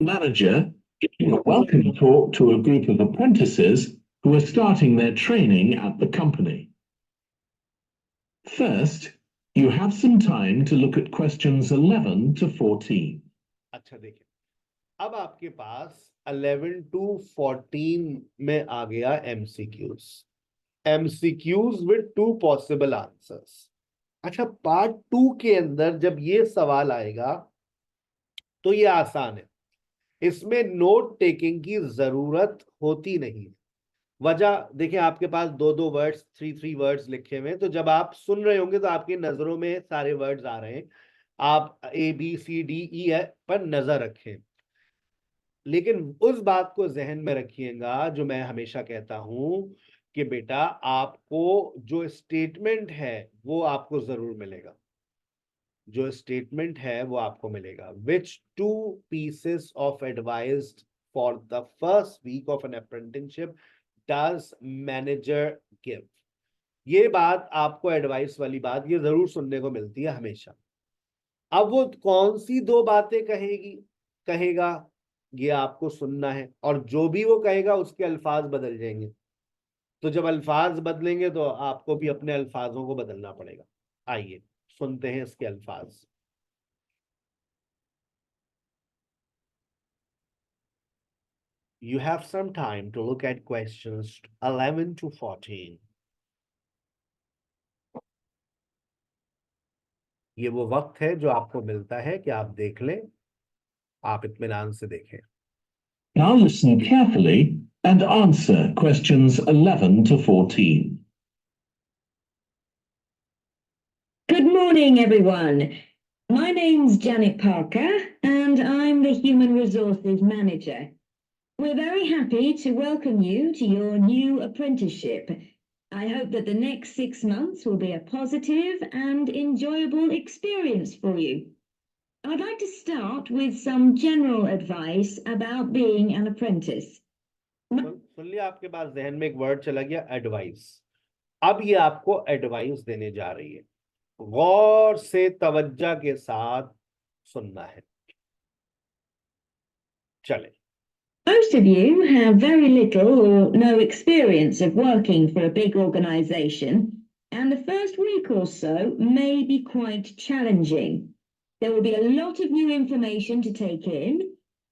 Manager giving a welcome talk to a group of apprentices who are starting their training at the company. First, you have some time to look at questions 11 to 14. अच्छा देखिए, अब आपके पास 11 to 14 में आ गया MCQs. MCQs with 2 possible answers. अच्छा, part 2 के अंदर जब ये सवाल आएगा तो ये आसान है, इसमें नोट टेकिंग की जरूरत होती नहीं. वजह देखिए, आपके पास दो दो वर्ड्स, थ्री वर्ड्स लिखे हुए हैं, तो जब आप सुन रहे होंगे तो आपकी नजरों में सारे वर्ड्स आ रहे हैं, आप ABCDE पर नजर रखें. लेकिन उस बात को जहन में रखिएगा जो मैं हमेशा कहता हूं कि बेटा आपको जो स्टेटमेंट है वो आपको जरूर मिलेगा, जो स्टेटमेंट है वो आपको मिलेगा. Which 2 pieces of advice for the first week of an apprenticeship does manager give. ये बात आपको एडवाइस वाली बात ये जरूर सुनने को मिलती है हमेशा. अब वो कौन सी दो बातें कहेगा ये आपको सुनना है, और जो भी वो कहेगा उसके अल्फाज बदल जाएंगे. तो जब अल्फाज बदलेंगे तो आपको भी अपने अल्फाजों को बदलना पड़ेगा. आइए सुनते हैं इसके अल्फाज. You have some time to look at questions 11 to 14. ये वो वक्त है जो आपको मिलता है कि आप देख लें, आप इत्मीनान से देखें. Now listen carefully and answer questions 11 to 14. Good morning, everyone. My name's Janet Parker, and I'm the Human Resources Manager. We're very happy to welcome you to your new apprenticeship. I hope that the next 6 months will be a positive and enjoyable experience for you. I'd like to start with some general advice about being an apprentice. सुन लिया, आपके पास जहन में एक word चला गया, advice. अब ये आपको एडवाइस देने जा रही है, गौर से तवज्जो के साथ सुनना है. चले. Most of you have very little or no experience of working for a big organization, and the first week or so may be quite challenging. There will be a lot of new information to take in,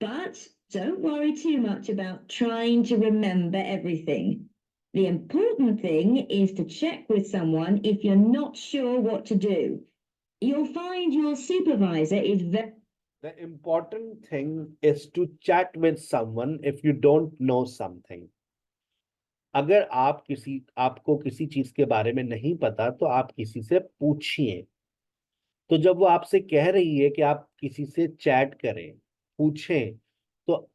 but don't worry too much about trying to remember everything. The important thing is to check with someone if you're not sure what to do. You'll find your supervisor is very The important thing is to chat with someone if you don't know something. अगर आपको किसी चीज के बारे में नहीं पता तो आप किसी से पूछिए. तो जब वो आपसे कह रही है कि आप किसी से चैट करें, पूछें, तो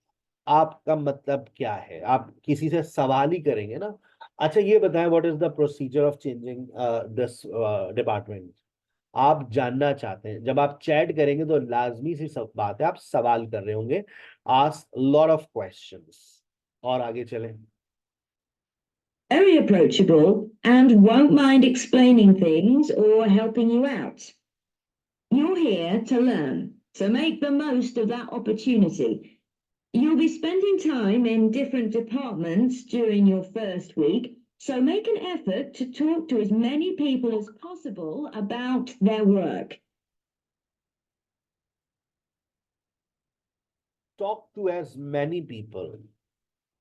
आपका मतलब क्या है? आप किसी से सवाल ही करेंगे ना. अच्छा, ये बताएं, what is the procedure of changing this department? आप जानना चाहते हैं. जब आप चैट करेंगे तो लाजमी सी सब बात है, आप सवाल कर रहे होंगे. Ask lot of questions. और आगे चलें. very approachable and won't mind explaining things or helping you out. You're here to learn, so make the most of that opportunity. You'll be spending time in different departments during your first week, so make an effort to talk to as many people as possible about their work. Talk to as many people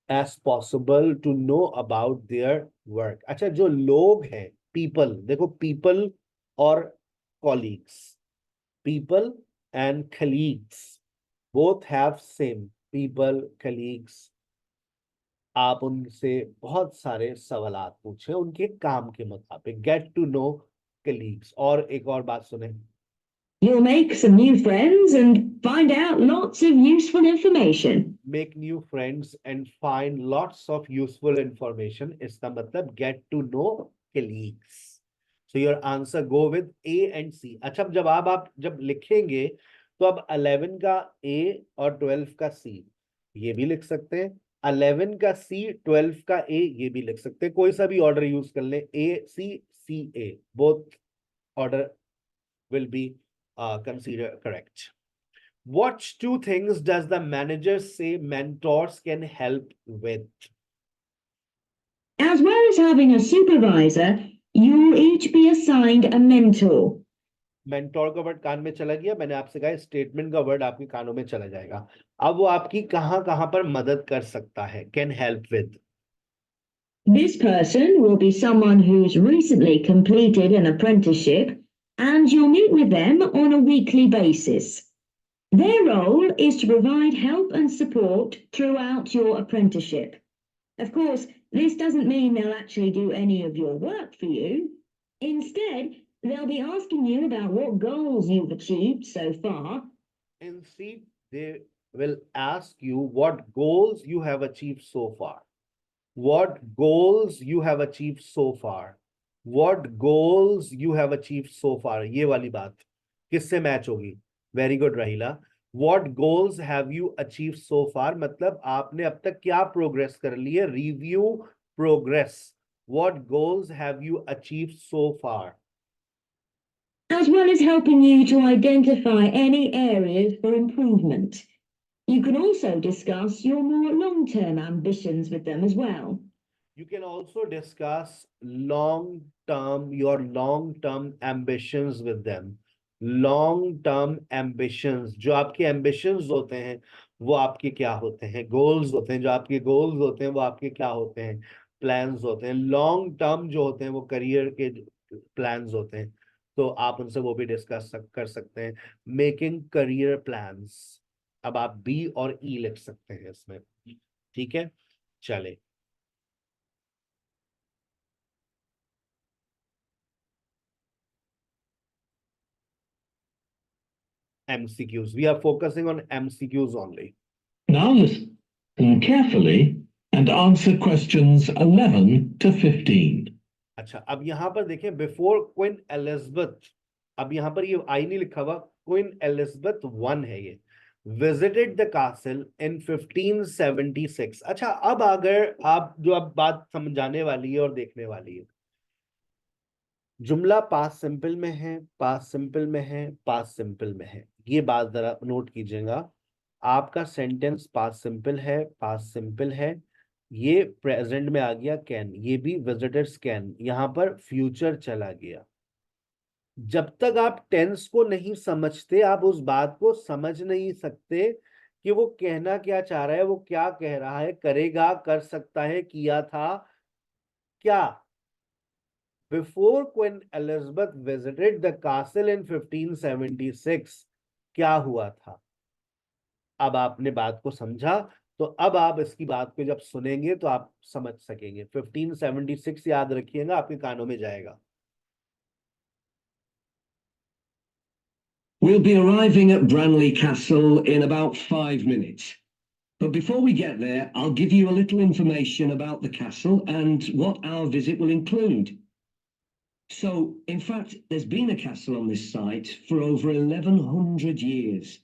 as possible to know about their work. अच्छा, जो लोग हैं, people, देखो people और colleagues, people and colleagues both have same. people, colleagues, आप उनसे बहुत सारे सवालात पूछें उनके काम के मुताबिक. Get to know colleagues. और एक और बात सुने. You'll make some new friends and find out lots of useful information. Make new friends and find lots of useful information. इसका मतलब get to know colleagues. So your answer go with A and C. अच्छा, आप जब लिखेंगे तो अब 11 का A और 12 का C ये भी लिख सकते हैं. 11 का C, 12 का A ये भी लिख सकते हैं. कोई सा भी ऑर्डर यूज कर लें, A C C A, both order will be considered correct. What two things does the manager say mentors can help with? As well as having a supervisor, you'll each be assigned a mentor. Mentor का word कान में चला गया, मैंने आपसे कहा statement का word आपके कानों में चला जाएगा। अब वो आपकी कहां कहां पर मदद कर सकता है, can help with. This person will be someone who's recently completed an apprenticeship, and you'll meet with them on a weekly basis. Their role is to provide help and support throughout your apprenticeship. Of course, this doesn't mean they'll actually do any of your work for you. Instead, they'll be asking you about what goals you've achieved so far. Instead, they will ask you what goals you have achieved so far. What goals you have achieved so far. What goals you have achieved so far. ये वाली बात किससे match होगी? Very good राहिला। What goals have you achieved so far? मतलब आपने अब तक क्या प्रोग्रेस कर ली है? Review progress. What goals have you achieved so far? As well as helping you to identify any areas for improvement. You can also discuss your more long-term ambitions with them as well. You can also discuss your long-term ambitions with them. Long-term ambitions, जो आपके ambitions होते हैं वो आपके क्या होते हैं? Goals होते हैं। जो आपके गोल्स होते हैं वो आपके क्या होते हैं? प्लान्स होते हैं। लॉन्ग टर्म जो होते हैं वो करियर के प्लान्स होते हैं, तो आप उनसे वो भी डिस्कस कर सकते हैं। मेकिंग करियर प्लान्स, अब आप बी और ई लिख सकते हैं इसमें। ठीक है, चले। MCQs. We are focusing on MCQs only. Now listen carefully and answer questions 11 to 15. अच्छा, अब यहां पर देखें, बिफोर क्वीन एलिजाबेथ, अब यहां पर ये आई नहीं लिखा हुआ, क्वीन एलिजाबेथ वन है ये। विजिटेड द कासल इन 1576। अच्छा, अब अगर आप जो अब बात समझाने वाली है और देखने वाली है, जुमला पास्ट सिंपल में है, पास्ट सिंपल में है, पास्ट सिंपल में है। ये बात जरा नोट कीजिएगा। आपका सेंटेंस पास्ट सिंपल है, पास्ट सिंपल है। ये प्रेजेंट में आ गया कैन, ये भी विजिटर्स कैन, यहां पर फ्यूचर चला गया। जब तक आप टेंस को नहीं समझते आप उस बात को समझ नहीं सकते कि वो कहना क्या चाह रहा है, वो क्या कह रहा है, करेगा, कर सकता है, किया था क्या। Before Queen Elizabeth visited the castle in 1576, क्या हुआ था? अब आपने बात को समझा, तो अब आप इसकी बात को जब सुनेंगे तो आप समझ सकेंगे। 1576 याद रखिएगा, आपके कानों में जाएगा। We'll be arriving at Branley Castle in about 5 minutes. But before we get there, I'll give you a little information about the castle and what our visit will include. So, in fact, there's been a castle on this site for over 1100 years.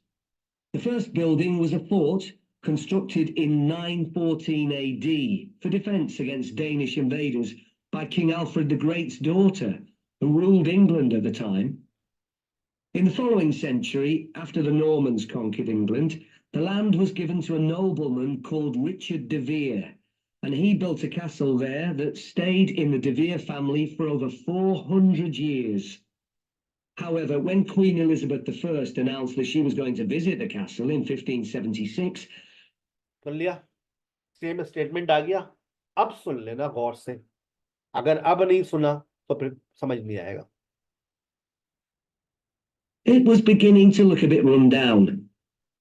The first building was a fort constructed in 914 AD for defence against Danish invaders by King Alfred the Great's daughter, who ruled England at the time. In the following century, after the Normans conquered England, the land was given to a nobleman called Richard de Vere, and he built a castle there that stayed in the de Vere family for over 400 years. However, when Queen Elizabeth I announced that she was going to visit the castle in 1576, सुन लिया? Same statement आ गया। अब सुन लेना गौर से, अगर अब नहीं सुना तो फिर समझ नहीं आएगा। it was beginning to look a bit run down,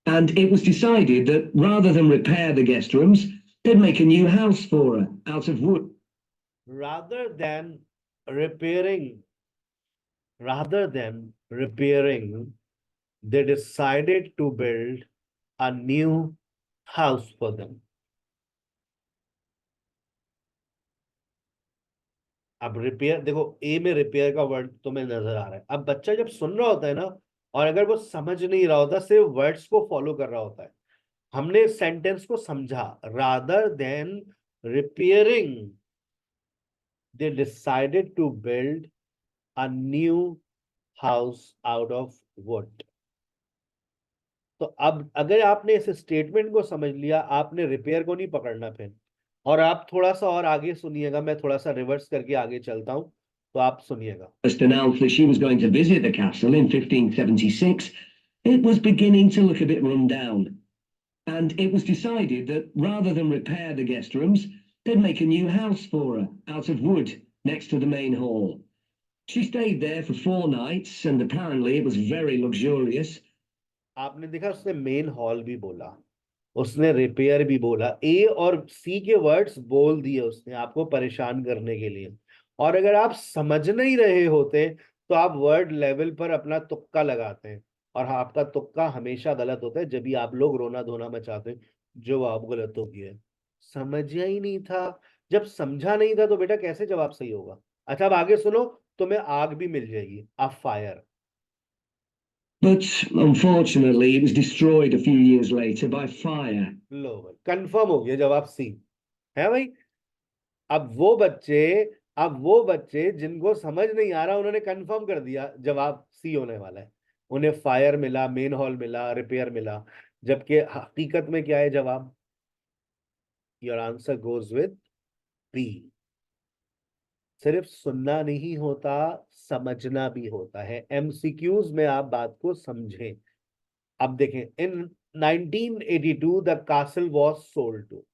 and it was decided that rather than repair the guest rooms, they'd make a new house for her out of wood. Rather than repairing, they decided to build a new house for them. अब repair देखो, ए में repair का word तुम्हें नजर आ रहा है। अब बच्चा जब सुन रहा होता है ना, और अगर वो समझ नहीं रहा होता, सिर्फ वर्ड्स को फॉलो कर रहा होता है। हमने सेंटेंस को समझा, rather than repairing they decided to build a new house out of wood. तो अब अगर आपने इस स्टेटमेंट को समझ लिया, आपने रिपेयर को नहीं पकड़ना फिर। और आप थोड़ा सा और आगे सुनिएगा, मैं थोड़ा सा रिवर्स करके आगे चलता हूं, तो आप सुनिएगा। First announced that she was going to visit the castle in 1576, it was beginning to look a bit run down. And it was decided that rather than repair the guest rooms, they'd make a new house for her out of wood next to the main hall. She stayed there for 4 nights, and apparently it was very luxurious. आपने देखा उसने main hall भी बोला, उसने repair भी बोला, ए और सी के वर्ड्स बोल दिए उसने आपको परेशान करने के लिए। और अगर आप समझ नहीं रहे होते तो आप वर्ड लेवल पर अपना तुक्का लगाते हैं, और आपका तुक्का हमेशा गलत होता है जब भी आप लोग रोना धोना मचाते हैं। जवाब गलत हो गया, समझा ही नहीं था। जब समझा नहीं था तो बेटा कैसे जवाब सही होगा। अच्छा अब आगे सुनो, तुम्हें आग भी मिल जाएगी, आ fire. But unfortunately, it was destroyed a few years later by fire. लो भाई, कंफर्म हो गया जवाब सी है भाई। अब वो बच्चे अब वो बच्चे जिनको समझ नहीं आ रहा, उन्होंने कंफर्म कर दिया जवाब सी होने वाला है। उन्हें फायर मिला, मेन हॉल मिला, रिपेयर मिला, जबकि हकीकत में क्या है जवाब। Your answer goes with B. सिर्फ सुनना नहीं होता, समझना भी होता है। एमसीक्यूज में आप बात को समझें। अब देखें, in 1982 the castle was sold to,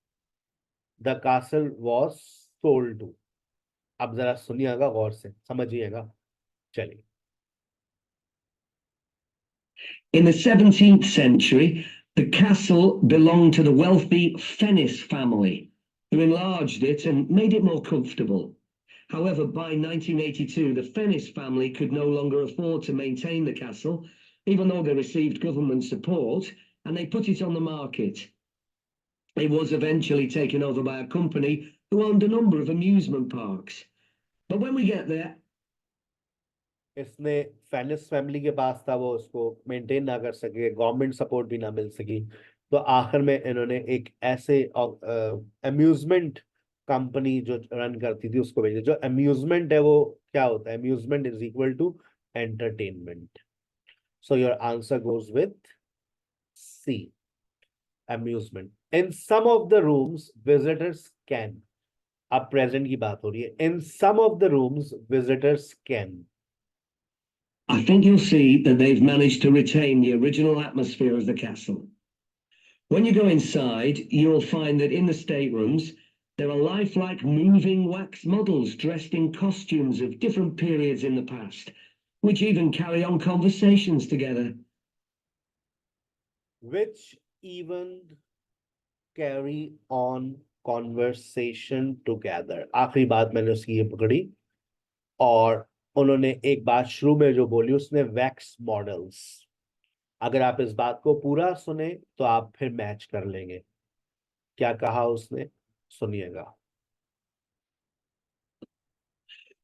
the castle was sold to. अब जरा सुनिएगा गौर से, समझिएगा। चलिए। In the 17th century, the castle belonged to the wealthy Fennis family, who enlarged it and made it more comfortable. However, by 1982, the Fennis family could no longer afford to maintain the castle, even though they received government support, and they put it on the market. It was eventually taken over by a company who owned a number of amusement parks. But when we get there, इसने फैनिस family के पास था, वो उसको maintain ना कर सके, government support भी ना मिल सकी, तो आखिर में इन्होंने एक ऐसे अम्यूजमेंट कंपनी जो रन करती थी उसको भेजा। जो अम्यूजमेंट है वो क्या होता है, amusement is equal to entertainment. So your answer goes with C, amusement. In some of the rooms visitors can, अब प्रेजेंट की बात हो रही है, in some of the rooms visitors can. I think you'll see that they've managed to retain the original atmosphere of the castle. When you go inside, you'll find that in the staterooms, there are lifelike moving wax models dressed in costumes of different periods in the past, which even carry on conversations together. Which even carry on conversation together। आखिरी बात मैंने उसकी ये पकड़ी, और उन्होंने एक बात शुरू में जो बोली उसने वैक्स मॉडल्स। अगर आप इस बात को पूरा सुने तो आप फिर मैच कर लेंगे। क्या कहा उसने, सुनिएगा।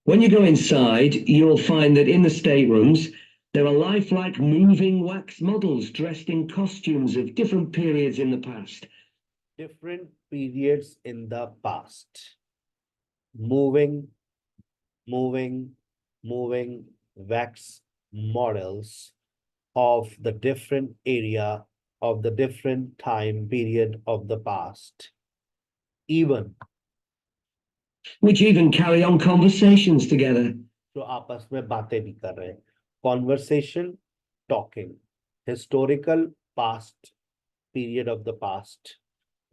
When you go inside, you'll find that in the staterooms, there are lifelike moving wax models dressed in costumes of different periods in the past. Different periods in the past, moving wax models of the different area of the different time period of the past, even Which even carry on conversations together. जो आपस में बातें भी कर रहे हैं। Conversation, talking, historical past, period of the past,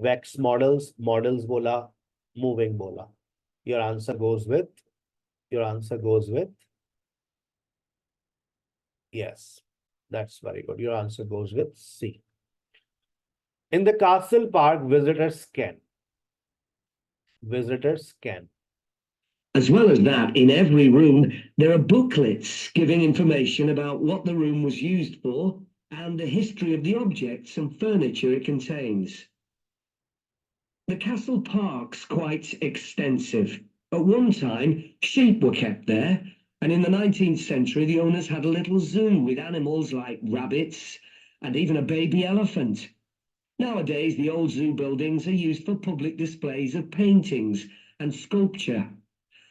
wax models, models बोला, moving बोला। Your answer goes with yes, that's very good. Your answer goes with C. In the castle park, visitors can. As well as that, in every room, there are booklets giving information about what the room was used for and the history of the objects and furniture it contains. The castle park's quite extensive. At one time, sheep were kept there, and in the 19th century, the owners had a little zoo with animals like rabbits and even a baby elephant. Nowadays, the old zoo buildings are used for public displays of paintings and sculpture.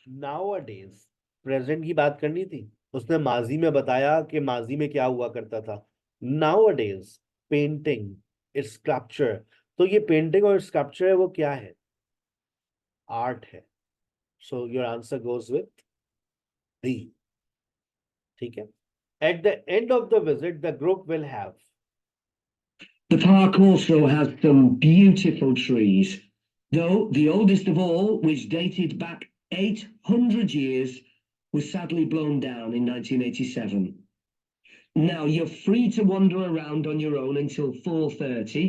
Nowadays, present की बात करनी थी, उसने माजी में बताया कि माजी में क्या हुआ करता था। Nowadays, painting, sculpture. तो ये पेंटिंग और स्कल्पचर है, वो क्या है? आर्ट है। सो your answer goes with D. ठीक है। At the end of the visit the group will have. The park also has some beautiful trees, though the oldest of all, which dated back 800 years, was sadly blown down in 1987. Now you're free to wander around on your own until 4:30,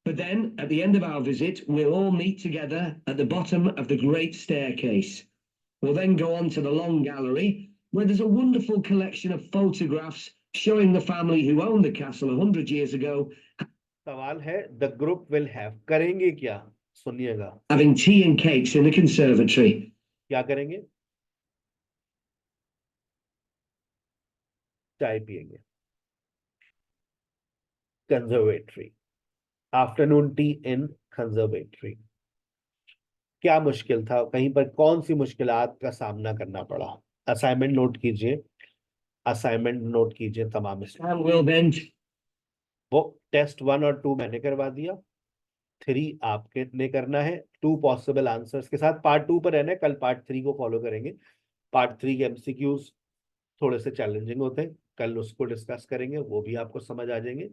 but then at the end of our visit, we'll all meet together at the bottom of the great staircase. We'll then go on to the long gallery, where there's a wonderful collection of photographs showing the family who owned the castle 100 years ago सवाल है the group will have, करेंगे क्या? सुनिएगा, having tea and cakes in the conservatory. क्या करेंगे? चाय पिएंगे, conservatory, afternoon T इन conservatory. क्या मुश्किल था? कहीं पर कौन सी मुश्किलात का सामना करना पड़ा? असाइनमेंट नोट कीजिए, असाइनमेंट नोट कीजिए तमाम। And we'll then वो टेस्ट 1 और 2 मैंने करवा दिया, 3 आपके ने करना है, 2 पॉसिबल आंसर्स के साथ। पार्ट 2 पर रहना है, कल पार्ट 3 को फॉलो करेंगे। पार्ट 3 के MCQs थोड़े से चैलेंजिंग होते हैं, कल उसको डिस्कस करेंगे, वो भी आपको समझ आ जाएंगे।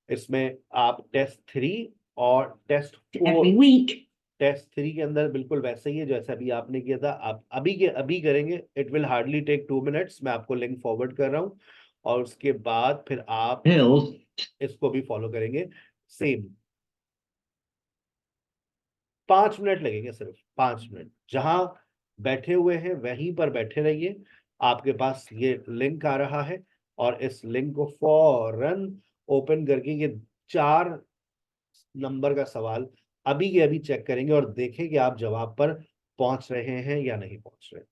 इसमें आप टेस्ट 3 और टेस्ट 4, every week. टेस्ट 3 के अंदर बिल्कुल वैसे ही है जैसे अभी आपने किया था, आप अभी करेंगे। It will hardly take 2 minutes. मैं आपको लिंक फॉरवर्ड कर रहा हूँ, और उसके बाद फिर आप hills इसको भी फॉलो करेंगे सेम। 5 मिनट लगेंगे, सिर्फ 5 मिनट। जहां बैठे हुए हैं वहीं पर बैठे रहिए। आपके पास ये लिंक आ रहा है, और इस लिंक को फौरन ओपन करके ये 4 नंबर का सवाल अभी के अभी चेक करेंगे और देखें कि आप जवाब पर पहुंच रहे हैं या नहीं पहुंच रहे।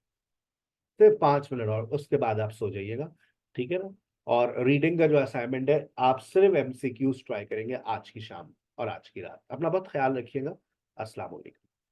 सिर्फ 5 मिनट, और उसके बाद आप सो जाइएगा। ठीक है ना? और रीडिंग का जो असाइनमेंट है, आप सिर्फ MCQs ट्राई करेंगे आज की शाम और आज की रात। अपना बहुत ख्याल रखिएगा। अस्सलाम वालेकुम।